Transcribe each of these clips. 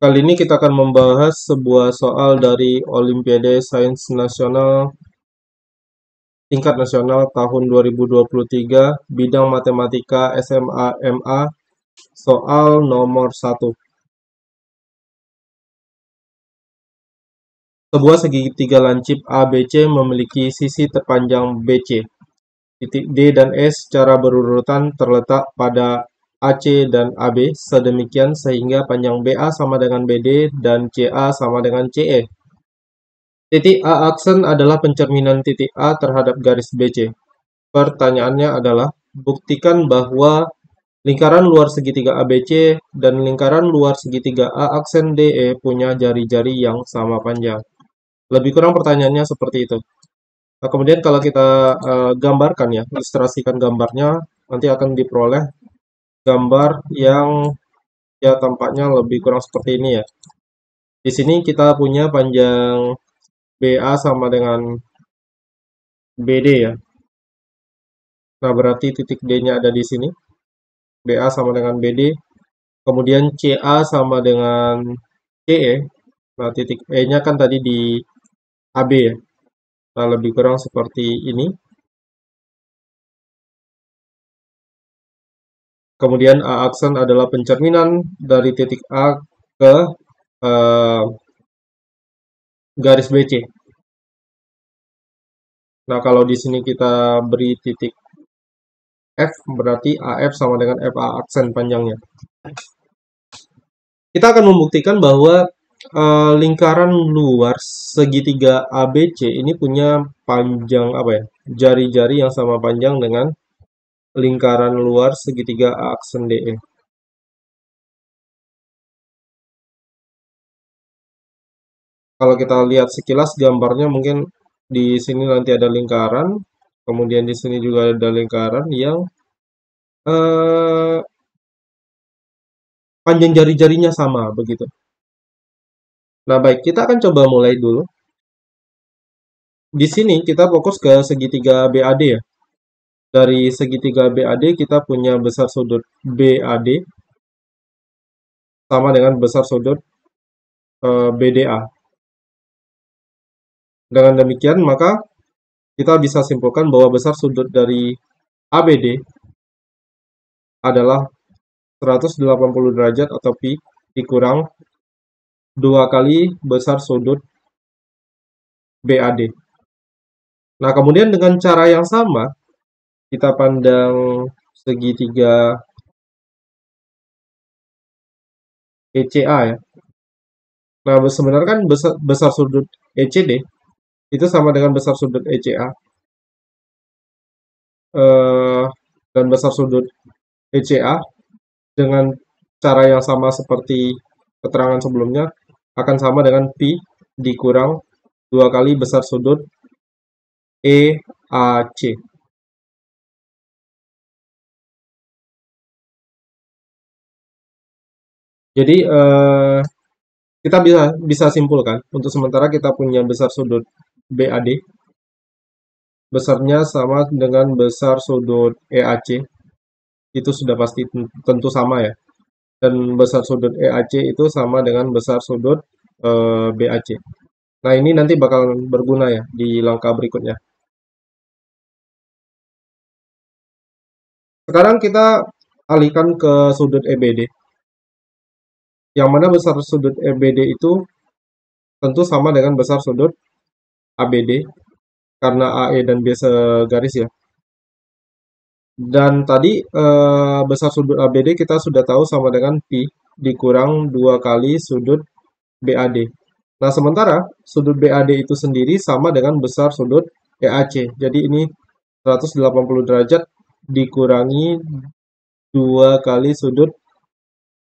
Kali ini kita akan membahas sebuah soal dari Olimpiade Sains Nasional tingkat nasional tahun 2023 bidang matematika SMA MA soal nomor 1. Sebuah segitiga lancip ABC memiliki sisi terpanjang BC. Titik D dan E secara berurutan terletak pada AC dan AB sedemikian sehingga panjang BA sama dengan BD dan CA sama dengan CE. Titik A aksen adalah pencerminan titik A terhadap garis BC. Pertanyaannya adalah, buktikan bahwa lingkaran luar segitiga ABC dan lingkaran luar segitiga A aksen DE punya jari-jari yang sama panjang. Lebih kurang pertanyaannya seperti itu. Nah, kemudian kalau kita gambarkan ya, ilustrasikan gambarnya, nanti akan diperoleh gambar yang ya tampaknya lebih kurang seperti ini ya. Di sini kita punya panjang BA sama dengan BD ya. Nah, berarti titik D-nya ada di sini. BA sama dengan BD. Kemudian CA sama dengan CE. Nah, titik E-nya kan tadi di AB ya. Nah, lebih kurang seperti ini. Kemudian A aksen adalah pencerminan dari titik A ke eh, garis BC. Nah, kalau di sini kita beri titik F, berarti AF sama dengan FA aksen panjangnya. Kita akan membuktikan bahwa lingkaran luar segitiga ABC ini punya panjang apa ya? Jari-jari yang sama panjang dengan lingkaran luar segitiga A aksen DE. Kalau kita lihat sekilas gambarnya mungkin di sini nanti ada lingkaran, kemudian di sini juga ada lingkaran yang eh, panjang jari-jarinya sama begitu. Nah, baik, kita akan coba mulai dulu. Di sini kita fokus ke segitiga BAD ya. Dari segitiga BAD kita punya besar sudut BAD sama dengan besar sudut BDA. Dengan demikian, maka kita bisa simpulkan bahwa besar sudut dari ABD adalah 180 derajat atau pi dikurang 2 kali besar sudut BAD. Nah, kemudian dengan cara yang sama, kita pandang segitiga ECA ya. Nah, sebenarnya kan besar sudut ECD itu sama dengan besar sudut ECA. Dan besar sudut ECA dengan cara yang sama seperti keterangan sebelumnya akan sama dengan pi dikurang 2 kali besar sudut EAC. Jadi kita bisa simpulkan untuk sementara kita punya besar sudut BAD besarnya sama dengan besar sudut EAC. Itu sudah pasti tentu sama ya. Dan besar sudut EAC itu sama dengan besar sudut BAC. Nah, ini nanti bakal berguna ya di langkah berikutnya. Sekarang kita alihkan ke sudut EBD. Yang mana besar sudut EBD itu tentu sama dengan besar sudut ABD karena AE dan B segaris ya. Dan tadi besar sudut ABD kita sudah tahu sama dengan pi dikurang 2 kali sudut BAD. Nah, sementara sudut BAD itu sendiri sama dengan besar sudut EAC. Jadi ini 180 derajat dikurangi 2 kali sudut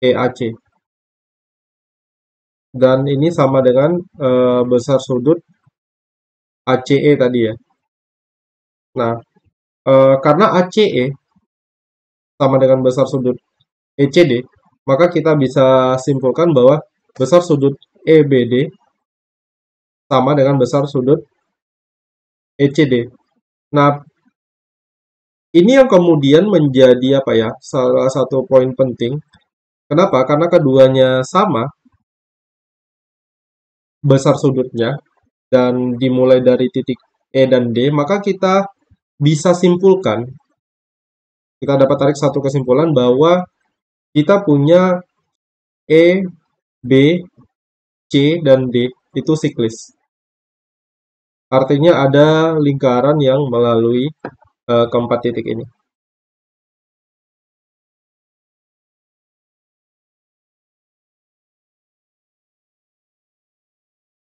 EAC. Dan ini sama dengan besar sudut ACE tadi ya. Nah, karena ACE sama dengan besar sudut ECD, maka kita bisa simpulkan bahwa besar sudut EBD sama dengan besar sudut ECD. Nah, ini yang kemudian menjadi apa ya? Salah satu poin penting. Kenapa? Karena keduanya sama, besar sudutnya dan dimulai dari titik E dan D, maka kita bisa simpulkan, kita dapat tarik satu kesimpulan bahwa kita punya E, B, C, dan D itu siklis. Artinya ada lingkaran yang melalui keempat titik ini.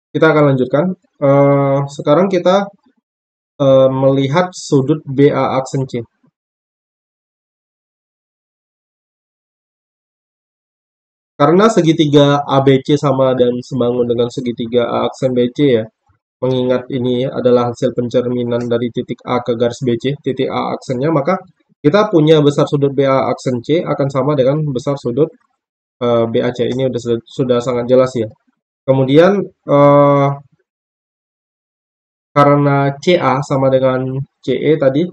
Kita akan lanjutkan. Sekarang kita melihat sudut BA aksen C. Karena segitiga ABC sama dan sebangun dengan segitiga A aksen BC ya, mengingat ini adalah hasil pencerminan dari titik A ke garis BC, titik A aksennya, maka kita punya besar sudut BA aksen C akan sama dengan besar sudut BAC. Ini sudah sangat jelas ya. Kemudian karena CA sama dengan CE tadi,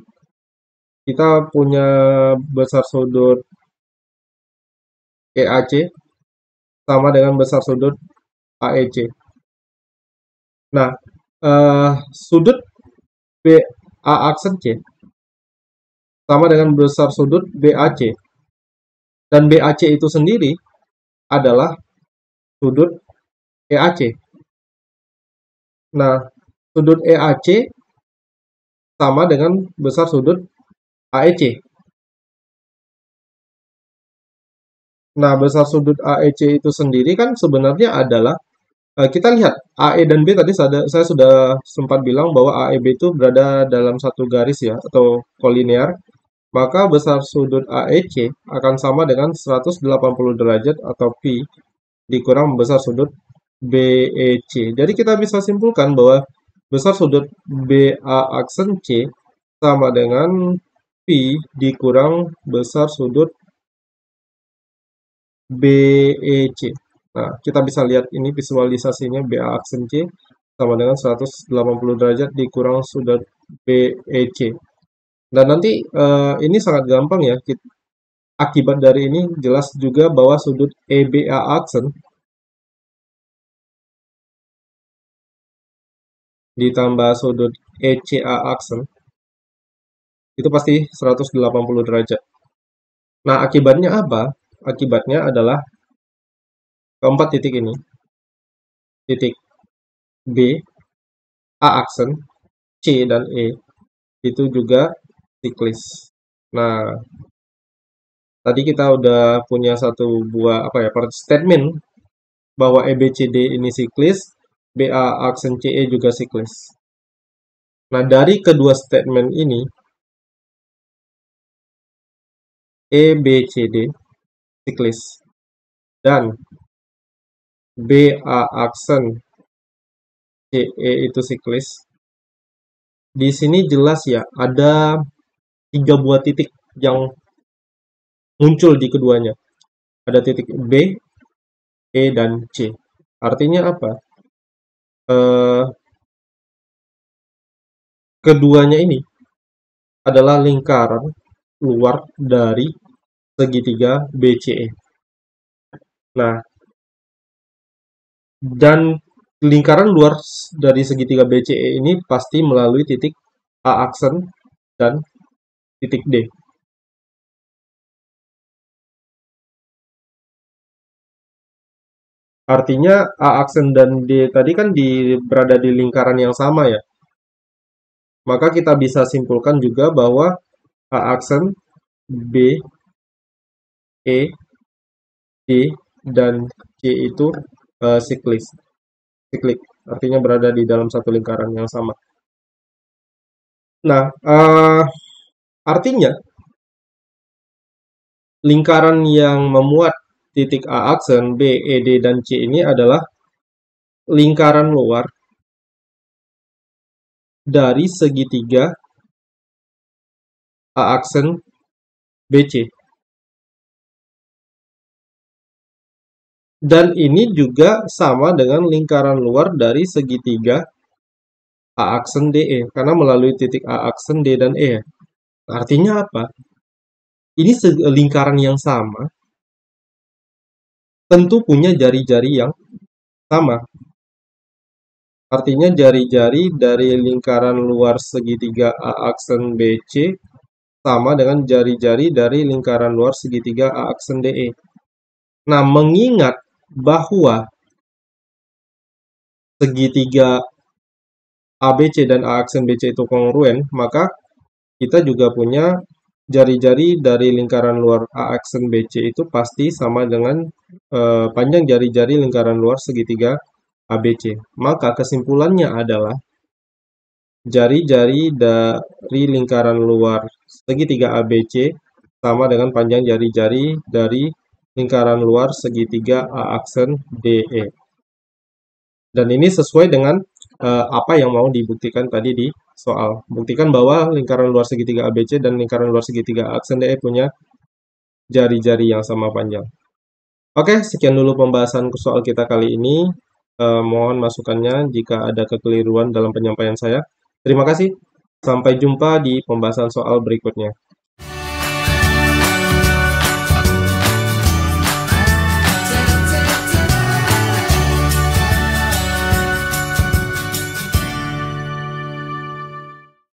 kita punya besar sudut EAC sama dengan besar sudut AEC. Nah, sudut BA aksen C sama dengan besar sudut BAC. Dan BAC itu sendiri adalah sudut EAC. Nah, sudut EAC sama dengan besar sudut AEC. Nah, besar sudut AEC itu sendiri kan sebenarnya adalah kita lihat AE dan B tadi saya sudah sempat bilang bahwa AEB itu berada dalam satu garis ya atau kolinear. Maka besar sudut AEC akan sama dengan 180 derajat atau pi dikurang besar sudut BEC. Jadi kita bisa simpulkan bahwa besar sudut BA aksen C sama dengan pi dikurang besar sudut BEC. Nah, kita bisa lihat ini visualisasinya BA aksen C sama dengan 180 derajat dikurang sudut BEC. Dan nanti ini sangat gampang ya. Akibat dari ini jelas juga bahwa sudut EBA aksen ditambah sudut ECA aksen itu pasti 180 derajat. Nah, akibatnya apa? Akibatnya adalah keempat titik ini. Titik B, A aksen, C, dan E itu juga siklis. Nah, tadi kita udah punya satu buah statement bahwa EBCD ini siklis, BA aksen CE juga siklis. Nah, dari kedua statement ini, EBCD siklis dan BA aksen CE itu siklis. Di sini jelas ya, ada 3 buah titik yang muncul di keduanya. Ada titik B, E, dan C. Artinya apa? Keduanya ini adalah lingkaran luar dari segitiga BCE. Nah, dan lingkaran luar dari segitiga BCE ini pasti melalui titik A aksen dan titik D. Artinya A aksen dan D tadi kan berada di lingkaran yang sama ya. Maka kita bisa simpulkan juga bahwa A aksen, B, E, D, dan C itu siklik. Artinya berada di dalam satu lingkaran yang sama. Nah, artinya lingkaran yang memuat titik A aksen, B, E, D, dan C ini adalah lingkaran luar dari segitiga A aksen BC. Dan ini juga sama dengan lingkaran luar dari segitiga A aksen DE, karena melalui titik A aksen D dan E. Artinya apa? Ini lingkaran yang sama, tentu punya jari-jari yang sama. Artinya jari-jari dari lingkaran luar segitiga A aksen BC sama dengan jari-jari dari lingkaran luar segitiga A aksen DE. Nah, mengingat bahwa segitiga ABC dan A aksen BC itu kongruen, maka kita juga punya jari-jari dari lingkaran luar A aksen BC itu pasti sama dengan panjang jari-jari lingkaran luar segitiga ABC. Maka kesimpulannya adalah jari-jari dari lingkaran luar segitiga ABC sama dengan panjang jari-jari dari lingkaran luar segitiga A aksen DE. Dan ini sesuai dengan apa yang mau dibuktikan tadi di soal. Buktikan bahwa lingkaran luar segitiga ABC dan lingkaran luar segitiga A aksen DE punya jari-jari yang sama panjang. Oke, sekian dulu pembahasan soal kita kali ini. Mohon masukannya jika ada kekeliruan dalam penyampaian saya. Terima kasih. Sampai jumpa di pembahasan soal berikutnya.